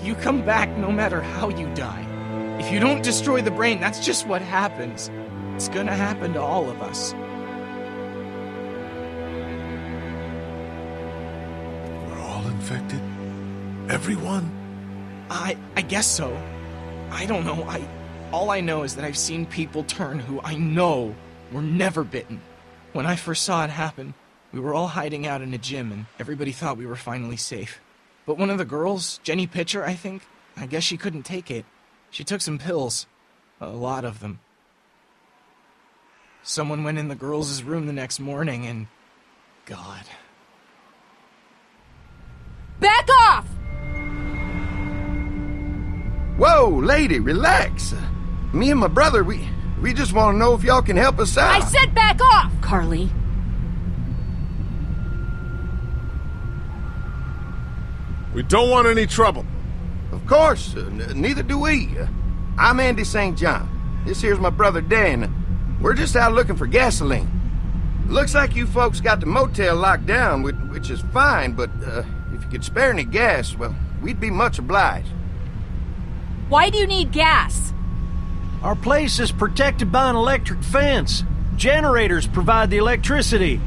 You come back no matter how you die. If you don't destroy the brain, that's just what happens. It's gonna happen to all of us. We're all infected? Everyone? I guess so. I don't know. All I know is that I've seen people turn who I know were never bitten. When I first saw it happen, we were all hiding out in a gym and everybody thought we were finally safe. But one of the girls, Jenny Pitcher, I think, I guess she couldn't take it. She took some pills. A lot of them. Someone went in the girls' room the next morning and... God. Back off! Whoa, lady, relax. Me and my brother, we just want to know if y'all can help us out. I said back off! Carly. We don't want any trouble. Of course, neither do we. I'm Andy St. John. This here's my brother Dan. We're just out looking for gasoline. Looks like you folks got the motel locked down, which is fine, but if you could spare any gas, well, we'd be much obliged. Why do you need gas? Our place is protected by an electric fence. Generators provide the electricity.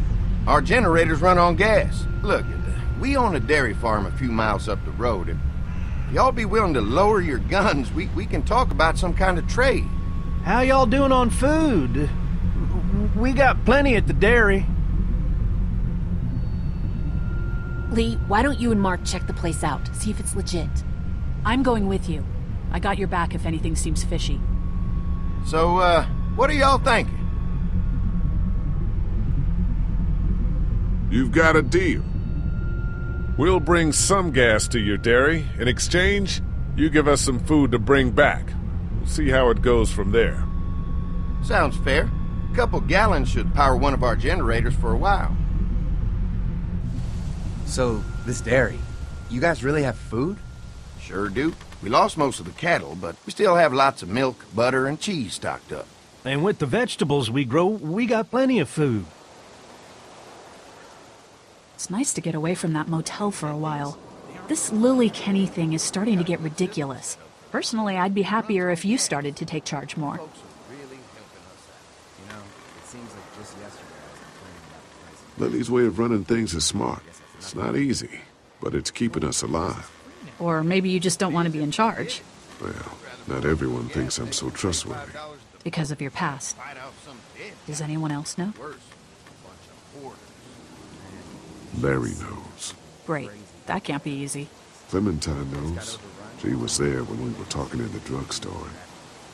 Our generators run on gas. Look, we own a dairy farm a few miles up the road. If y'all be willing to lower your guns, we can talk about some kind of trade. How y'all doing on food? We got plenty at the dairy. Lee, why don't you and Mark check the place out, see if it's legit? I'm going with you. I got your back if anything seems fishy. So, what are y'all thinking? You've got a deal. We'll bring some gas to your dairy. In exchange, you give us some food to bring back. We'll see how it goes from there. Sounds fair. A couple gallons should power one of our generators for a while. So, this dairy, you guys really have food? Sure do. We lost most of the cattle, but we still have lots of milk, butter, and cheese stocked up. And with the vegetables we grow, we got plenty of food. It's nice to get away from that motel for a while. This Lily Kenny thing is starting to get ridiculous. Personally, I'd be happier if you started to take charge more. Lily's way of running things is smart. It's not easy, but it's keeping us alive. Or maybe you just don't want to be in charge. Well, not everyone thinks I'm so trustworthy. Because of your past. Does anyone else know? Larry knows. Great. That can't be easy. Clementine knows. She was there when we were talking in the drugstore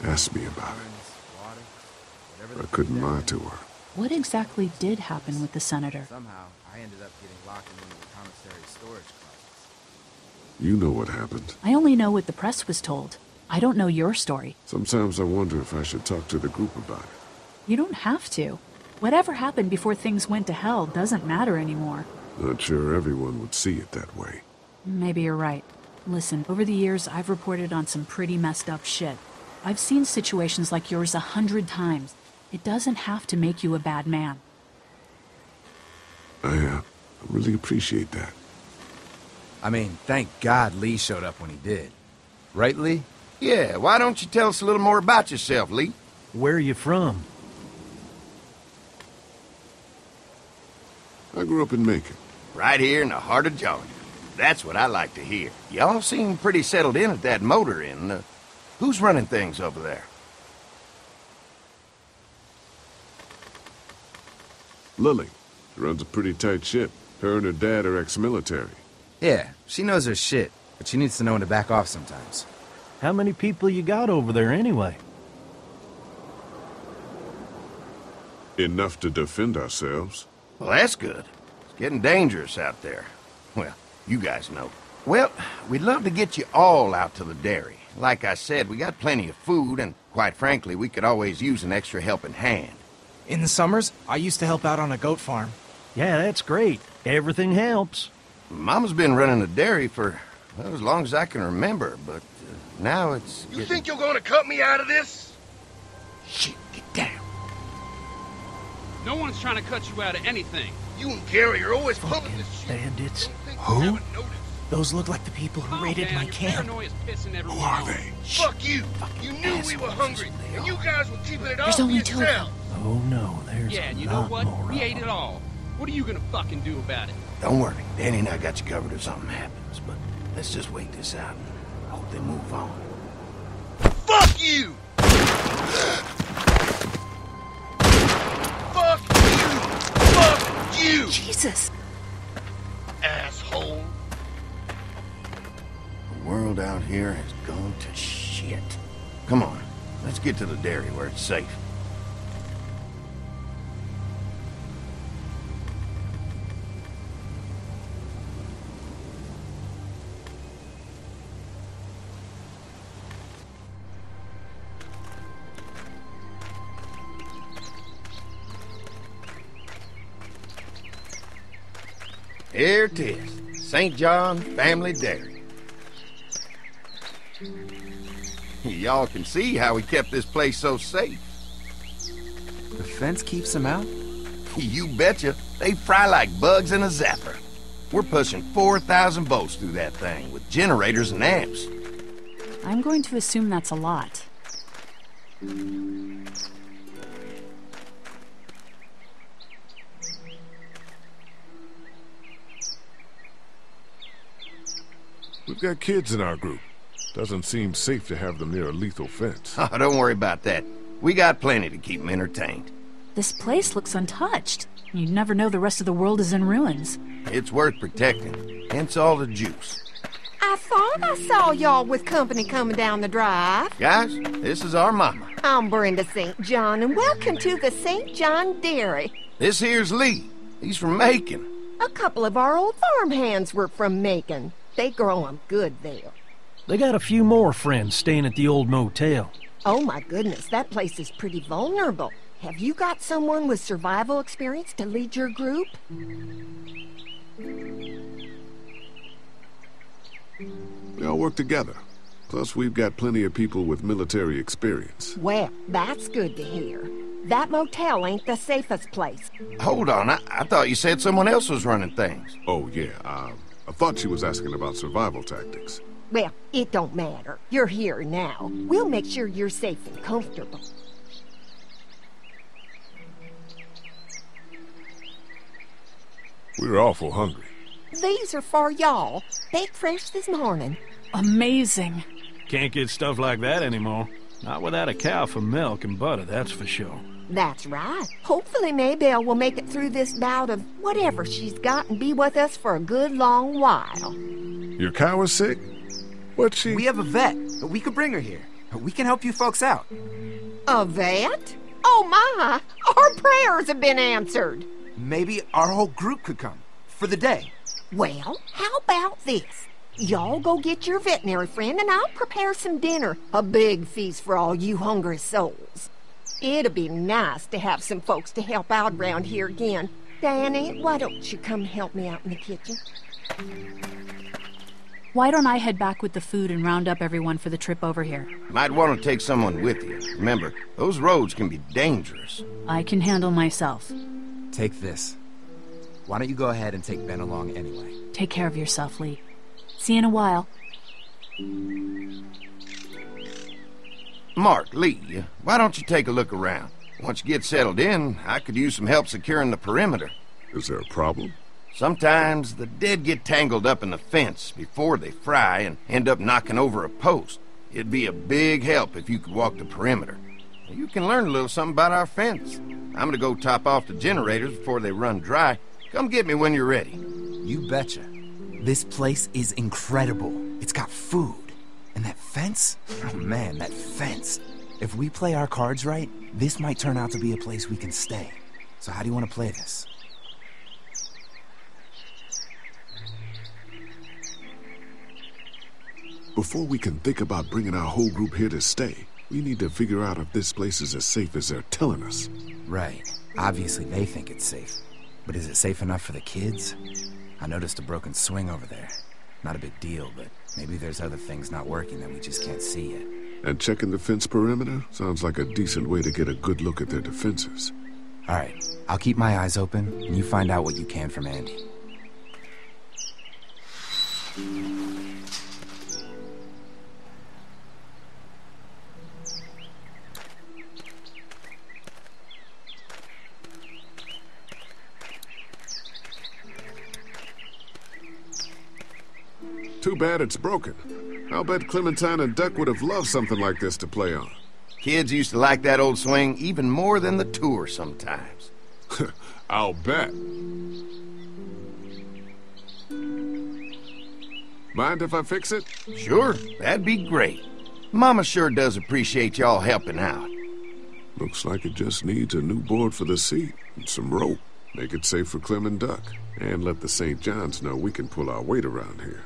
and asked me about it. I couldn't lie to her. What exactly did happen with the senator? Somehow, I ended up getting locked in one of the commissary storage closets. You know what happened. I only know what the press was told. I don't know your story. Sometimes I wonder if I should talk to the group about it. You don't have to. Whatever happened before things went to hell doesn't matter anymore. Not sure everyone would see it that way. Maybe you're right. Listen, over the years, I've reported on some pretty messed up shit. I've seen situations like yours 100 times. It doesn't have to make you a bad man. I really appreciate that. I mean, thank God Lee showed up when he did. Right, Lee? Yeah, why don't you tell us a little more about yourself, Lee? Where are you from? I grew up in Macon. Right here in the heart of Georgia. That's what I like to hear. Y'all seem pretty settled in at that motor inn. Who's running things over there? Lily. She runs a pretty tight ship. Her and her dad are ex-military. Yeah, she knows her shit, but she needs to know when to back off sometimes. How many people you got over there anyway? Enough to defend ourselves. Well, that's good. It's getting dangerous out there. Well, you guys know. Well, we'd love to get you all out to the dairy. Like I said, we got plenty of food, and quite frankly, we could always use an extra helping hand. In the summers, I used to help out on a goat farm. Yeah, that's great. Everything helps. Mama's been running a dairy for, well, as long as I can remember, but now it's... You think you're gonna cut me out of this? Shit, get down. No one's trying to cut you out of anything. You and Gary are always pulling this shit. Bandits. Don't think you Who? haven't noticed. Those look like the people who raided my camp. Who are they? Fuck you! You knew we were hungry, and you guys were keeping it all There's for only two of yourself. Oh no, there's Yeah, and you a know lot what? more We of ate it them. all. What are you gonna fucking do about it? Don't worry, Danny and I got you covered if something happens, but let's just wait this out and hope they move on. Fuck you! Fuck you! Fuck you! Jesus! Asshole! The world out here has gone to shit. Come on, let's get to the dairy where it's safe. Here it is, St. John Family Dairy. Y'all can see how we kept this place so safe. The fence keeps them out? You betcha. They fry like bugs in a zapper. We're pushing 4,000 volts through that thing with generators and amps. I'm going to assume that's a lot. We've got kids in our group. Doesn't seem safe to have them near a lethal fence. Oh, don't worry about that. We got plenty to keep them entertained. This place looks untouched. You'd never know the rest of the world is in ruins. It's worth protecting, hence all the juice. I thought I saw y'all with company coming down the drive. Guys, this is our mama. I'm Brenda St. John, and welcome to the St. John Dairy. This here's Lee. He's from Macon. A couple of our old farmhands were from Macon. They grow 'em good there. They got a few more friends staying at the old motel. Oh my goodness, that place is pretty vulnerable. Have you got someone with survival experience to lead your group? We all work together. Plus, we've got plenty of people with military experience. Well, that's good to hear. That motel ain't the safest place. Hold on, I thought you said someone else was running things. Oh, yeah, I thought she was asking about survival tactics. Well, it don't matter. You're here now. We'll make sure you're safe and comfortable. We're awful hungry. These are for y'all. Baked fresh this morning. Amazing. Can't get stuff like that anymore. Not without a cow for milk and butter, that's for sure. That's right. Hopefully Maybelle will make it through this bout of whatever she's got and be with us for a good long while. Your cow is sick? What's she? We have a vet. We could bring her here. We can help you folks out. A vet? Oh my! Our prayers have been answered. Maybe our whole group could come. For the day. Well, how about this? Y'all go get your veterinary friend and I'll prepare some dinner. A big feast for all you hungry souls. It'd be nice to have some folks to help out around here again. Danny, why don't you come help me out in the kitchen? Why don't I head back with the food and round up everyone for the trip over here? Might want to take someone with you. Remember, those roads can be dangerous. I can handle myself. Take this. Why don't you go ahead and take Ben along anyway? Take care of yourself, Lee. See you in a while. Mark, Lee, why don't you take a look around? Once you get settled in, I could use some help securing the perimeter. Is there a problem? Sometimes the dead get tangled up in the fence before they fry and end up knocking over a post. It'd be a big help if you could walk the perimeter. You can learn a little something about our fence. I'm gonna go top off the generators before they run dry. Come get me when you're ready. You betcha. This place is incredible. It's got food. And that fence? Oh man, that fence. If we play our cards right, this might turn out to be a place we can stay. So how do you want to play this? Before we can think about bringing our whole group here to stay, we need to figure out if this place is as safe as they're telling us. Right. Obviously they think it's safe. But is it safe enough for the kids? I noticed a broken swing over there. Not a big deal, but maybe there's other things not working that we just can't see yet. And checking the fence perimeter sounds like a decent way to get a good look at their defenses. All right, I'll keep my eyes open, and you find out what you can from Andy. Too bad it's broken. I'll bet Clementine and Duck would have loved something like this to play on. Kids used to like that old swing even more than the tour sometimes. I'll bet. Mind if I fix it? Sure, that'd be great. Mama sure does appreciate y'all helping out. Looks like it just needs a new board for the seat and some rope. Make it safe for Clem and Duck. And let the St. John's know we can pull our weight around here.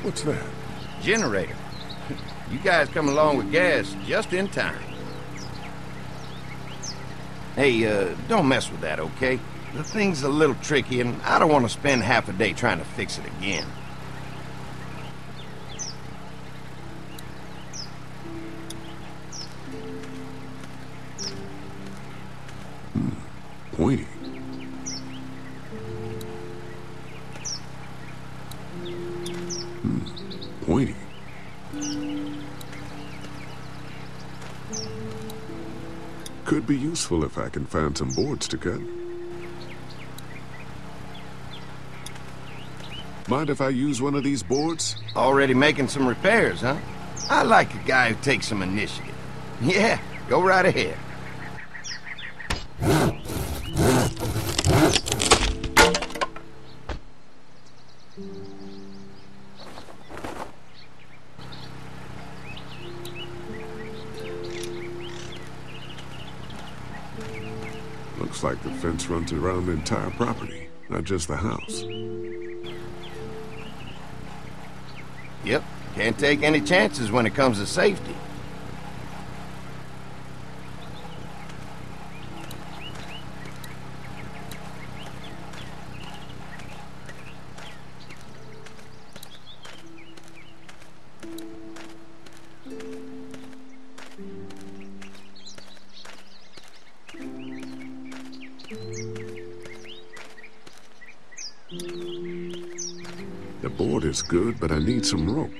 What's that? Generator. You guys come along with gas just in time. Hey, don't mess with that, okay? The thing's a little tricky, and I don't want to spend half a day trying to fix it again. Pointy. Pointy. Could be useful if I can find some boards to cut. Mind if I use one of these boards? Already making some repairs, huh? I like a guy who takes some initiative. Yeah, go right ahead. Looks like the fence runs around the entire property, not just the house. Yep, can't take any chances when it comes to safety. The board is good, but I need some rope.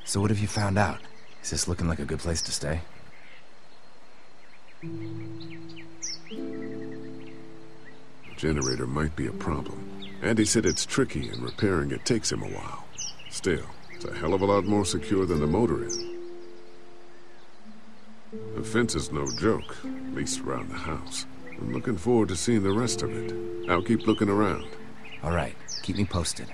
So what have you found out? Is this looking like a good place to stay? Generator might be a problem. Andy said it's tricky and repairing it takes him a while. Still, it's a hell of a lot more secure than the motor is. The fence is no joke, at least around the house. I'm looking forward to seeing the rest of it. I'll keep looking around. All right, keep me posted.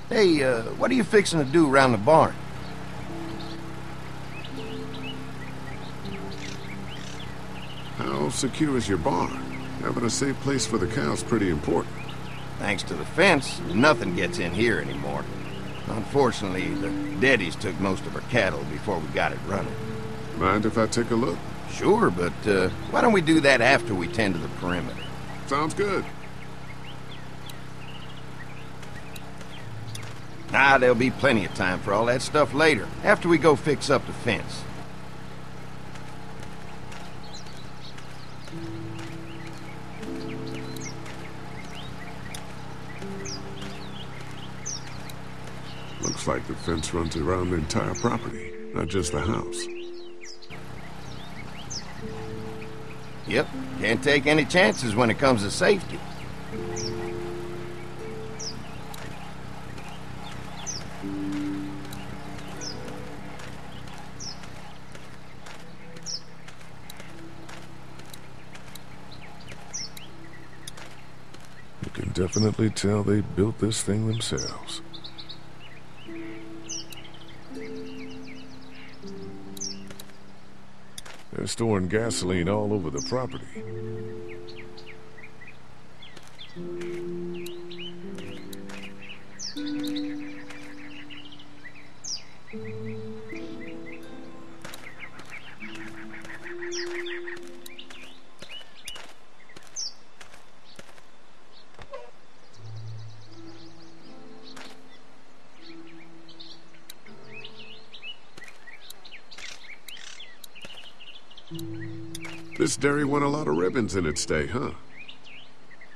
Hey, what are you fixing to do around the barn? How secure is your barn? Having a safe place for the cows pretty important. Thanks to the fence, nothing gets in here anymore. Unfortunately, the Daddies took most of our cattle before we got it running. Mind if I take a look? Sure, but why don't we do that after we tend to the perimeter? Sounds good. Ah, there'll be plenty of time for all that stuff later, after we go fix up the fence. Looks like the fence runs around the entire property, not just the house. Yep, can't take any chances when it comes to safety. You can definitely tell they built this thing themselves. They're storing gasoline all over the property. This dairy won a lot of ribbons in its day, huh?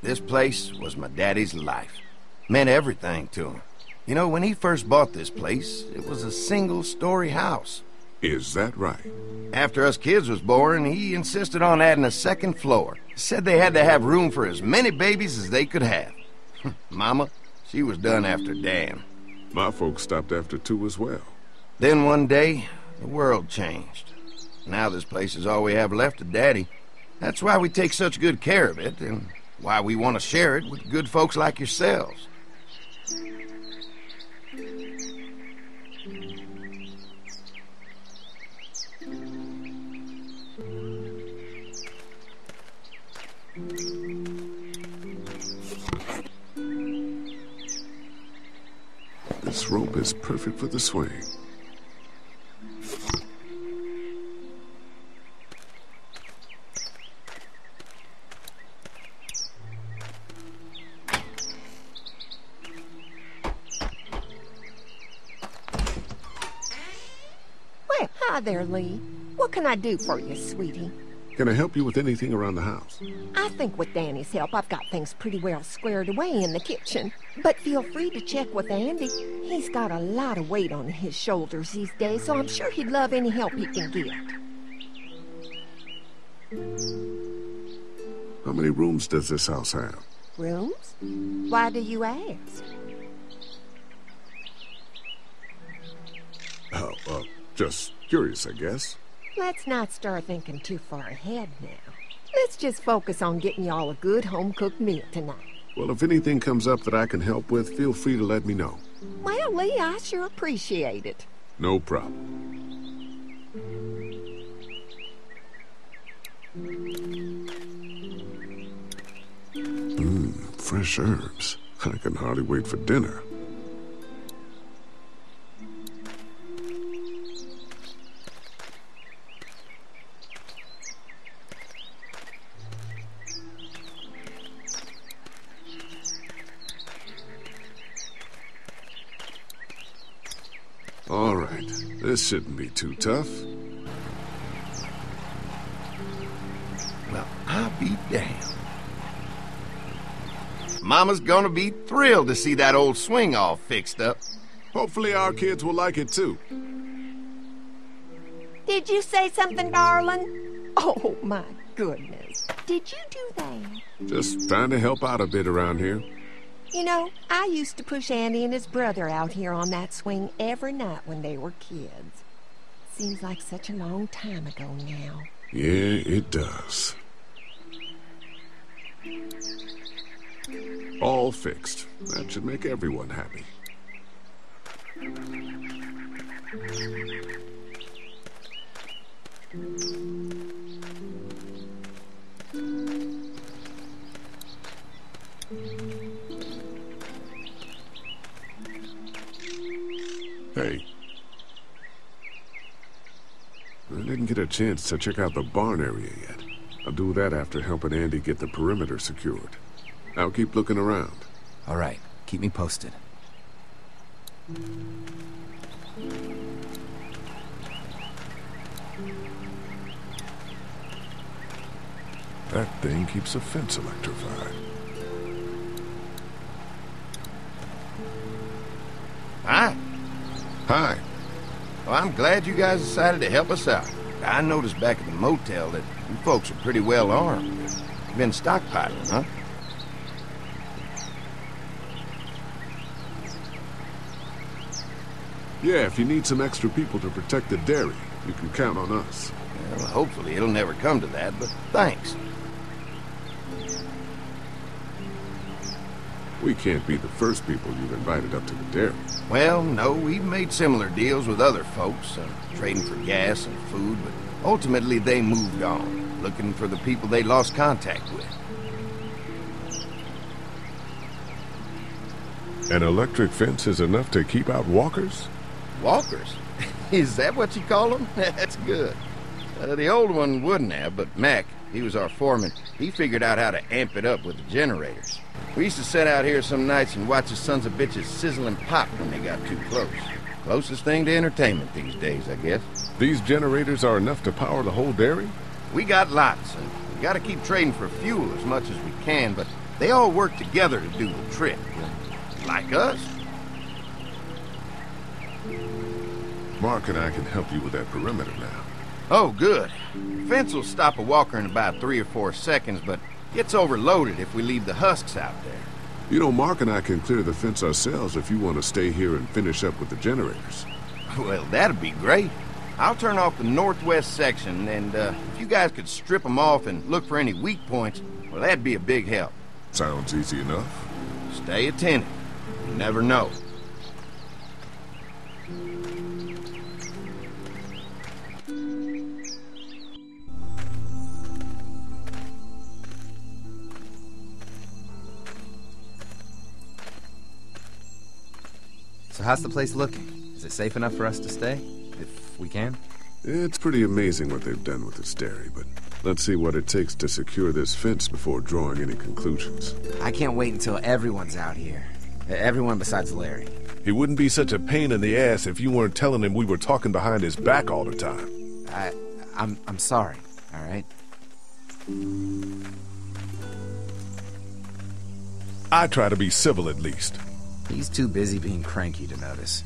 This place was my daddy's life. Meant everything to him. You know, when he first bought this place, it was a single-story house. Is that right? After us kids was born, he insisted on adding a second floor. Said they had to have room for as many babies as they could have. Mama, she was done after Dan. My folks stopped after 2 as well. Then one day, the world changed. Now this place is all we have left of Daddy. That's why we take such good care of it, and why we want to share it with good folks like yourselves. This rope is perfect for the swing. Well, hi there, Lee. What can I do for you, sweetie? Can I help you with anything around the house? I think with Danny's help, I've got things pretty well squared away in the kitchen. But feel free to check with Andy. He's got a lot of weight on his shoulders these days, so I'm sure he'd love any help he can get. How many rooms does this house have? Rooms? Why do you ask? Oh, just curious, I guess. Let's not start thinking too far ahead now. Let's just focus on getting y'all a good home-cooked meal tonight. Well, if anything comes up that I can help with, feel free to let me know. Well, Lee, I sure appreciate it. No problem. Fresh herbs. I can hardly wait for dinner. All right, this shouldn't be too tough. Well, I'll be damned. Mama's gonna be thrilled to see that old swing all fixed up. Hopefully our kids will like it too. Did you say something, darling? Oh, my goodness. Did you do that? Just trying to help out a bit around here. You know, I used to push Andy and his brother out here on that swing every night when they were kids. Seems like such a long time ago now. Yeah, it does. All fixed. That should make everyone happy. Hey. I didn't get a chance to check out the barn area yet. I'll do that after helping Andy get the perimeter secured. I'll keep looking around. All right, keep me posted. That thing keeps a fence electrified. Hi. Hi. Well, I'm glad you guys decided to help us out. I noticed back at the motel that you folks are pretty well armed. You've been stockpiling, huh? Yeah, if you need some extra people to protect the dairy, you can count on us. Well, hopefully it'll never come to that, but thanks. We can't be the first people you've invited up to the dairy. Well, no, we've made similar deals with other folks, trading for gas and food, but ultimately they moved on, looking for the people they lost contact with. An electric fence is enough to keep out walkers? Walkers? Is that what you call them? That's good. The old one wouldn't have, but Mac, he was our foreman, he figured out how to amp it up with the generators. We used to sit out here some nights and watch the sons of bitches sizzle and pop when they got too close. Closest thing to entertainment these days, I guess. These generators are enough to power the whole dairy? We got lots, and we gotta keep trading for fuel as much as we can, but they all work together to do the trick. Like us. Mark and I can help you with that perimeter now. Oh, good. The fence will stop a walker in about 3 or 4 seconds, but gets overloaded if we leave the husks out there. You know, Mark and I can clear the fence ourselves if you want to stay here and finish up with the generators. Well, that'd be great. I'll turn off the northwest section, and if you guys could strip them off and look for any weak points, well, that'd be a big help. Sounds easy enough. Stay attentive. You never know. So how's the place looking? Is it safe enough for us to stay? If we can? It's pretty amazing what they've done with this dairy, but let's see what it takes to secure this fence before drawing any conclusions. I can't wait until everyone's out here. Everyone besides Larry. He wouldn't be such a pain in the ass if you weren't telling him we were talking behind his back all the time. I'm sorry, all right? I try to be civil at least. He's too busy being cranky to notice.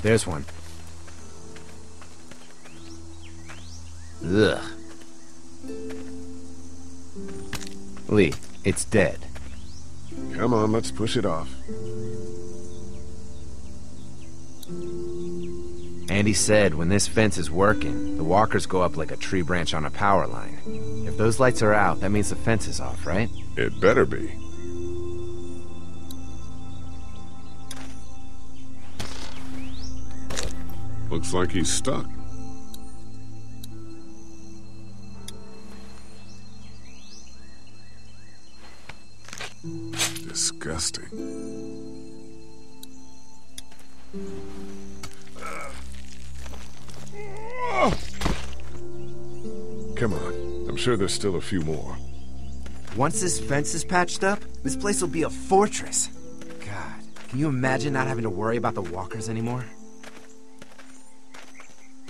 There's one. Ugh. Lee, it's dead. Come on, let's push it off. Andy said when this fence is working, the walkers go up like a tree branch on a power line. If those lights are out, that means the fence is off, right? It better be. Looks like he's stuck. Disgusting. Come on. I'm sure there's still a few more. Once this fence is patched up, this place will be a fortress. God, can you imagine not having to worry about the walkers anymore?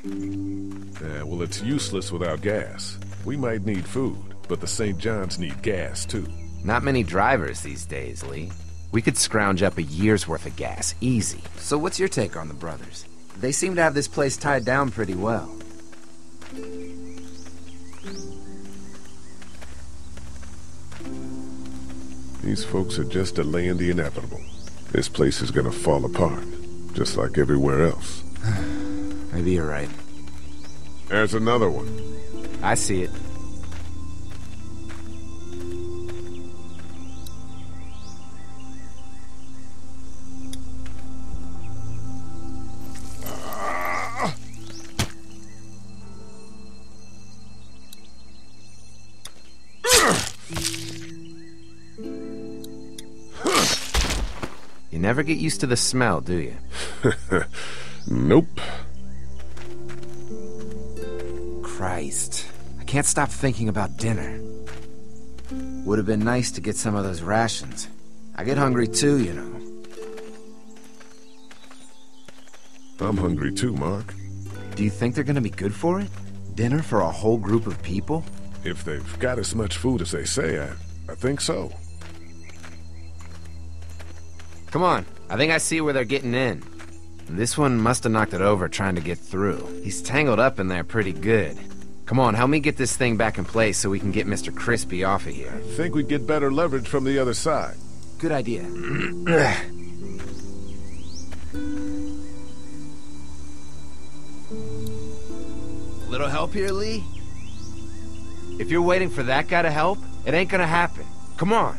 Yeah, well, it's useless without gas. We might need food, but the St. John's need gas, too. Not many drivers these days, Lee. We could scrounge up a year's worth of gas, easy. So what's your take on the brothers? They seem to have this place tied down pretty well. These folks are just delaying the inevitable. This place is gonna fall apart, just like everywhere else. Maybe you're right. There's another one. I see it. You never get used to the smell, do you? Nope. Christ. I can't stop thinking about dinner. Would have been nice to get some of those rations. I get hungry too, you know. I'm hungry too, Mark. Do you think they're gonna be good for it? Dinner for a whole group of people? If they've got as much food as they say, I think so. Come on, I think I see where they're getting in. This one must have knocked it over trying to get through. He's tangled up in there pretty good. Come on, help me get this thing back in place so we can get Mr. Crispy off of here. I think we'd get better leverage from the other side. Good idea. Little help here, Lee? If you're waiting for that guy to help, it ain't gonna happen. Come on.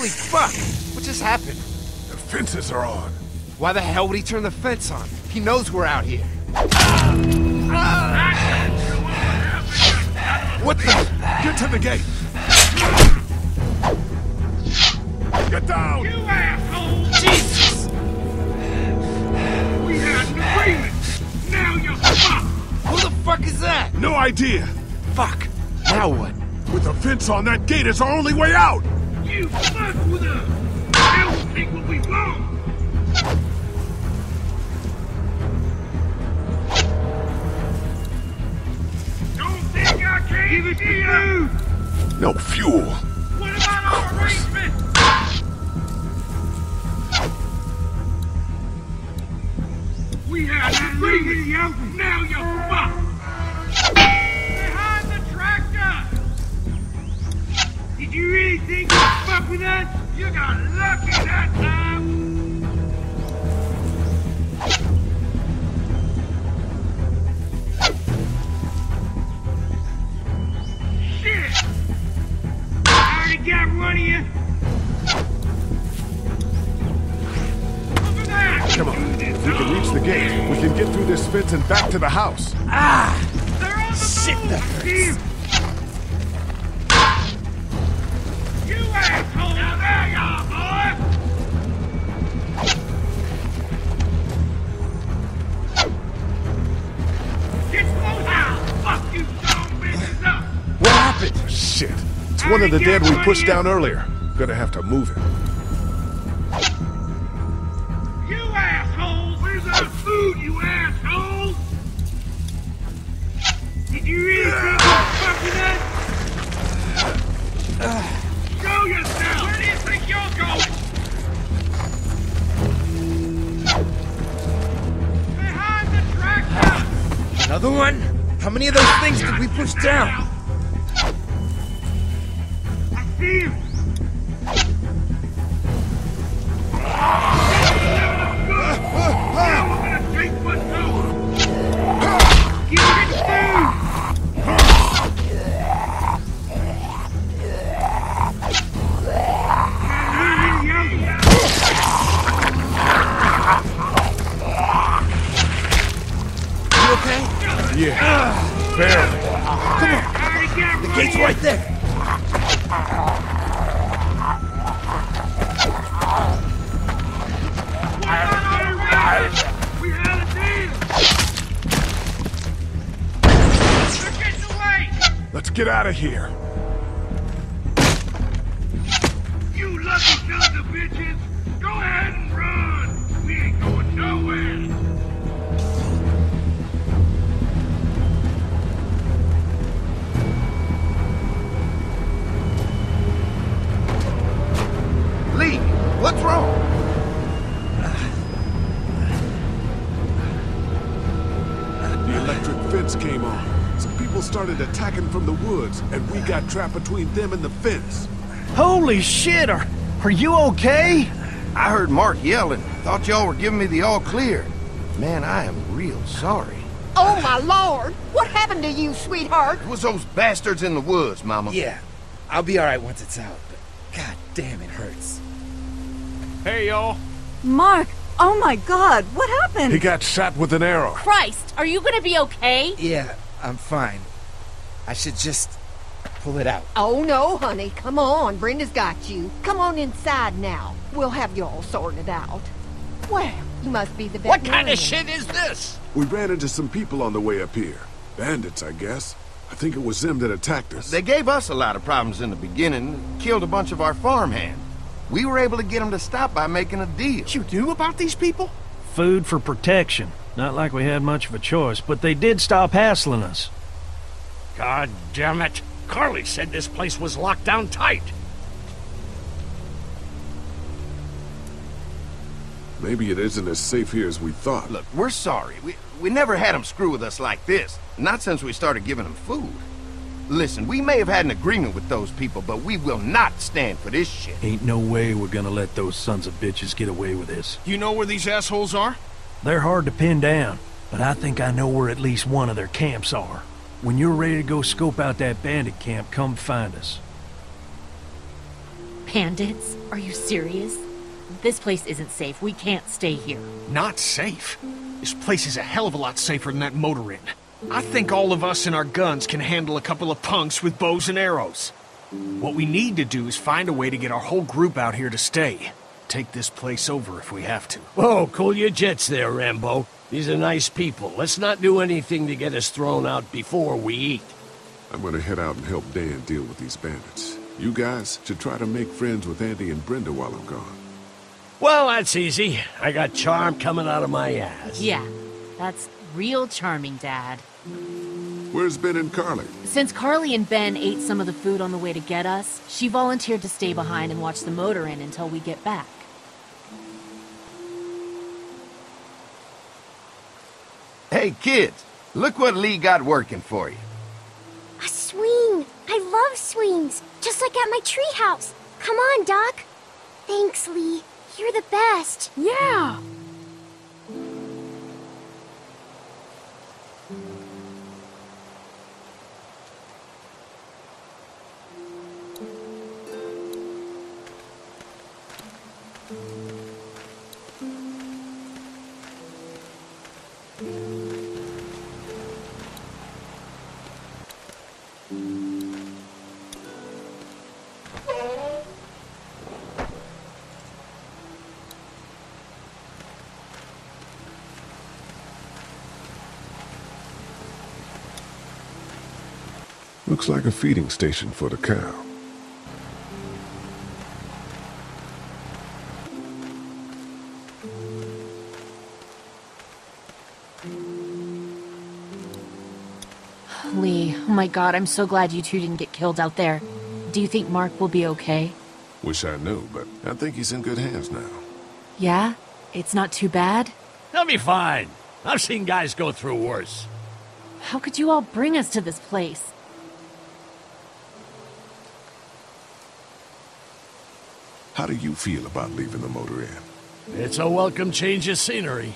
Holy fuck! What just happened? The fences are on. Why the hell would he turn the fence on? He knows we're out here. What the? Get to the gate! Get down! You asshole! Jesus! We had an agreement! Now you're fucked! Who the fuck is that? No idea! Fuck! Now what? With a fence on that gate is our only way out! You fucked with us! Now we'll take what we want! Don't think I can't give it to you! No fuel. What about our arrangement? We had an agreement, yo! Now you're fucked! Behind the tractor! Did you really think you'd fuck with us? You got lucky that time! Shit! I already got one of you! Over there! Come on. We can reach the gate. We can get through this fence and back to the house. Ah! They're on the Shit, move! that hurts. You asshole! Now there you are, boy! Get closer! Fuck you, dumb bitches up! What happened? Shit. It's one of the dead we pushed down earlier. Gonna have to move it. You assholes! Where's our food, you assholes? Did you really think you'd fuck with us? Show yourself! Where do you think you're going? Behind the tractor! Another one? How many of those things did we push down? I see him! Now we're gonna take what's ours! Give it food! You okay? Yeah. Barely. Come on. The gate's right there. We had a deal! They're getting away! Let's get out of here. You lucky sons of bitches! Go ahead and run! We ain't going nowhere! Lee, what's wrong? The electric fence came on. Some people started attacking from the woods, and we got trapped between them and the fence. Holy shit, are you okay? I heard Mark yelling. Thought y'all were giving me the all clear. Man, I am real sorry. Oh, my lord! What happened to you, sweetheart? It was those bastards in the woods, Mama. Yeah, I'll be alright once it's out, but god damn, it hurts. Hey, y'all. Mark! Oh my god, what happened? He got shot with an arrow. Christ, are you gonna be okay? Yeah, I'm fine. I should just pull it out. Oh, no, honey. Come on. Brenda's got you. Come on inside now. We'll have you all sorted out. Well, you must be the What kind of veterinarian. shit is this? We ran into some people on the way up here. Bandits, I guess. I think it was them that attacked us. They gave us a lot of problems in the beginning. Killed a bunch of our farmhands. We were able to get them to stop by making a deal. You knew about these people? Food for protection. Not like we had much of a choice, but they did stop hassling us. God damn it. Carly said this place was locked down tight. Maybe it isn't as safe here as we thought. Look, we're sorry. We never had them screw with us like this. Not since we started giving them food. Listen, we may have had an agreement with those people, but we will not stand for this shit. Ain't no way we're gonna let those sons of bitches get away with this. You know where these assholes are? They're hard to pin down, but I think I know where at least one of their camps are. When you're ready to go scope out that bandit camp, come find us. Bandits? Are you serious? This place isn't safe. We can't stay here. Not safe? This place is a hell of a lot safer than that motor inn. I think all of us and our guns can handle a couple of punks with bows and arrows. What we need to do is find a way to get our whole group out here to stay. Take this place over if we have to. Whoa, cool your jets there, Rambo. These are nice people. Let's not do anything to get us thrown out before we eat. I'm gonna head out and help Dan deal with these bandits. You guys should try to make friends with Andy and Brenda while I'm gone. Well, that's easy. I got charm coming out of my ass. Yeah, that's real charming, Dad. Where's Ben and Carly? Since Carly and Ben ate some of the food on the way to get us, she volunteered to stay behind and watch the motor inn until we get back. Hey, kids, look what Lee got working for you. A swing! I love swings, just like at my treehouse. Come on, Doc. Thanks, Lee. You're the best. Yeah! Looks like a feeding station for the cow. Lee, oh my God, I'm so glad you two didn't get killed out there. Do you think Mark will be okay? Wish I knew, but I think he's in good hands now. Yeah? It's not too bad? He'll be fine. I've seen guys go through worse. How could you all bring us to this place? How do you feel about leaving the motor inn? It's a welcome change of scenery.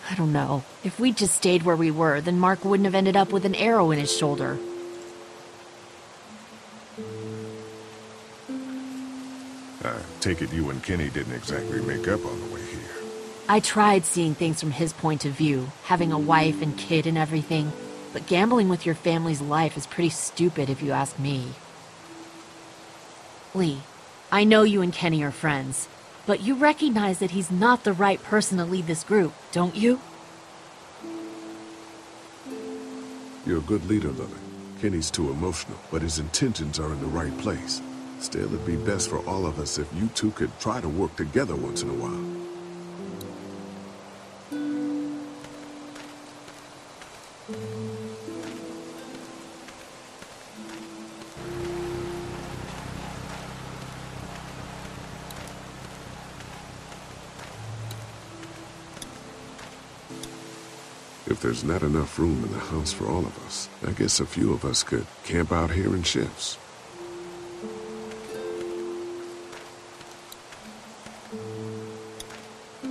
I don't know. If we'd just stayed where we were, then Mark wouldn't have ended up with an arrow in his shoulder. I take it you and Kenny didn't exactly make up on the way here. I tried seeing things from his point of view, having a wife and kid and everything, but gambling with your family's life is pretty stupid if you ask me. Lee, I know you and Kenny are friends, but you recognize that he's not the right person to lead this group, don't you? You're a good leader, Lily. Kenny's too emotional, but his intentions are in the right place. Still, it'd be best for all of us if you two could try to work together once in a while. If there's not enough room in the house for all of us, I guess a few of us could camp out here in shifts.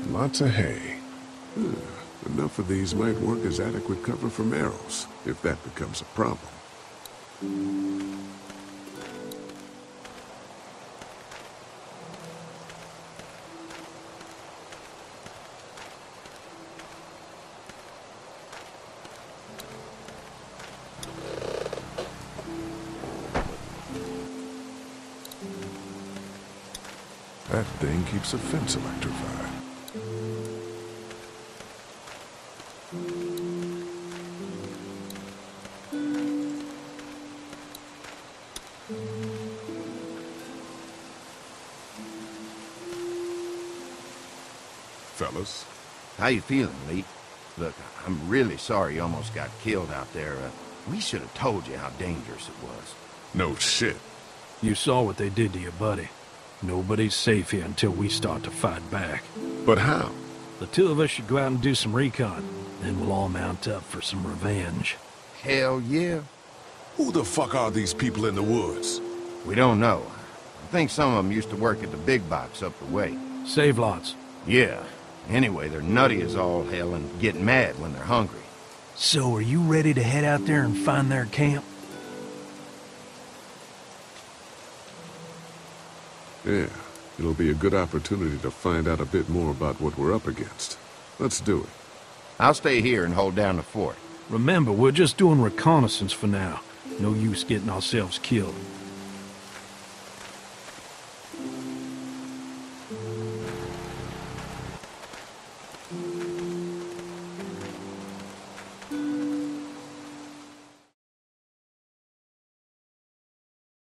Lots of hay. Enough of these might work as adequate cover from arrows, if that becomes a problem. That thing keeps a fence electrified. Fellas. How you feeling, Lee? Look, I'm really sorry you almost got killed out there. We should have told you how dangerous it was. No shit. You saw what they did to your buddy. Nobody's safe here until we start to fight back. But how? The two of us should go out and do some recon. Then we'll all mount up for some revenge. Hell yeah. Who the fuck are these people in the woods? We don't know. I think some of them used to work at the big box up the way. Save lots. Yeah. Anyway, they're nutty as all hell and get mad when they're hungry. So are you ready to head out there and find their camp? Yeah, it'll be a good opportunity to find out a bit more about what we're up against. Let's do it. I'll stay here and hold down the fort. Remember, we're just doing reconnaissance for now. No use getting ourselves killed.